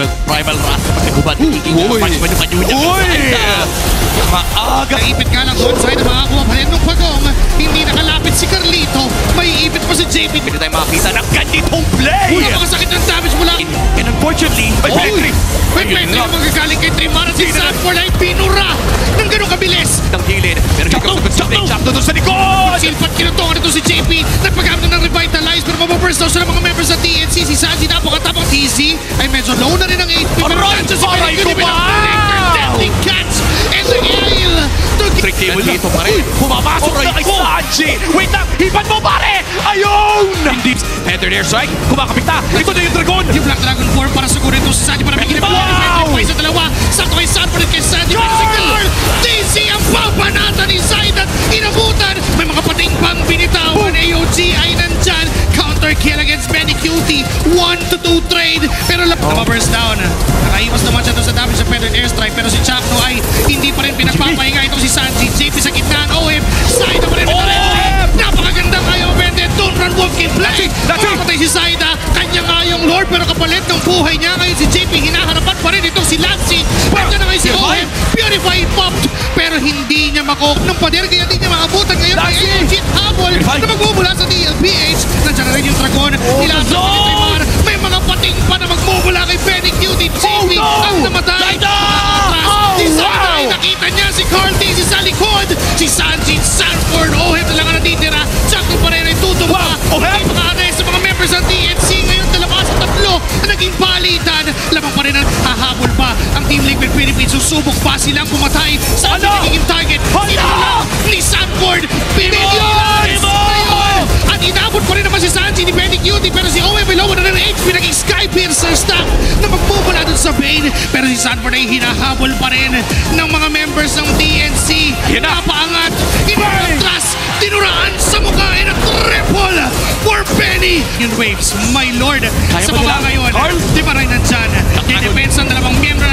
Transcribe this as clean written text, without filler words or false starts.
Primal Wrath kapag nagubad. Manyo-manyo niya. Maaga. Naipit nga lang doon side na makakuha pa rin nung pagong. Hindi nakalapit si Carlito. May ipit pa si JP. Hindi tayo makakita ng ganitong play. Wala makasakit ng damage mula. And unfortunately, May play na magagaling kay Trimara. Si Sanford ay pinura ng ganun kabilis. ng gilid. Pero siya sa consistent chop doon sa likod. Silpat kinutungan ito si JP. Nagpagamit ng revitalize pero mababurst daw sila mga members sa TNC. Si Sanji napakatapang TZ ay medyo low na rin ang HP. Pero nandiyan si Pelican. Deadly catch and the ail. Trick table dito pa rin. Pumapasok na kay Sanji. Wait lang, hipan mo pare. Ayun! Hindi. Header airstrike. Kumakapit na. Ito na yung dragon. Yung Black Dragon 4 para sigurin ito si Sanji para bigyan ng mga sa dalawa. Sakto kay Sanford at kay Sanji. Pero si Carl, TC ang papanatan ni Zaid at inabutan. May mga pating pang binitawan. AOG ay nandyan. Counter kill against Benny Cutie. 1-2 trade. Pero burst down. Nakaiwas naman siya doon sa damage sa Feather Airstrike. Pero si Chakno ay hindi pa rin pinagpapahinga itong si Sanji. JP sa gitnaan. OM. Zaida pa rin. Napakagandang ayaw Bende. Don't run walk in play. Makamatay si Zaida. Kanya nga yung Lord. Pero kapalit ng buhay niya. Ngayon si JP hinaharapan pa rin itong si Lancy. Pwede na ngayon si OM. Purify popped. Pero hindi niya makuha ng pader. Kaya hindi niya makabutan. Ngayon ay AOG habol na magmumula sa DLPH. Nandiyan na rin yung Dragon. Nilasan may mga pating pa na magmumula kay Benny Cutie. JP ang namatay. Si Zaida ay nakita niya si Carl T. sa likod. Si Sanji Sanford. OM na lang ang natitira. Chakno pa rin ay tutumba. May mga anes sa mga members ng TNC. Ngayon dalawa sa tatlo na naging palitan. Lamang pa rin ang hahabol pa ang Team Liquid Philippines. Susubok pa silang pumatay. Sanji naging target. Inula ni Sanford. Pinililan. At inabot pa rin naman si Sanji ni Benny Cutie. Pero si OM below na rin ang HP. Naging Sky Piercer stack na magmumula dun sa Bane. Pero si Sanford ay hinahabol pa rin ng mga members ng TNC. Napaangat. Inatras. Tinuraan sa mukha. And a triple for Benny. Yung waves, my lord. Sa baba ngayon. Di ba rin nandyan? Dinepensa ang dalawang member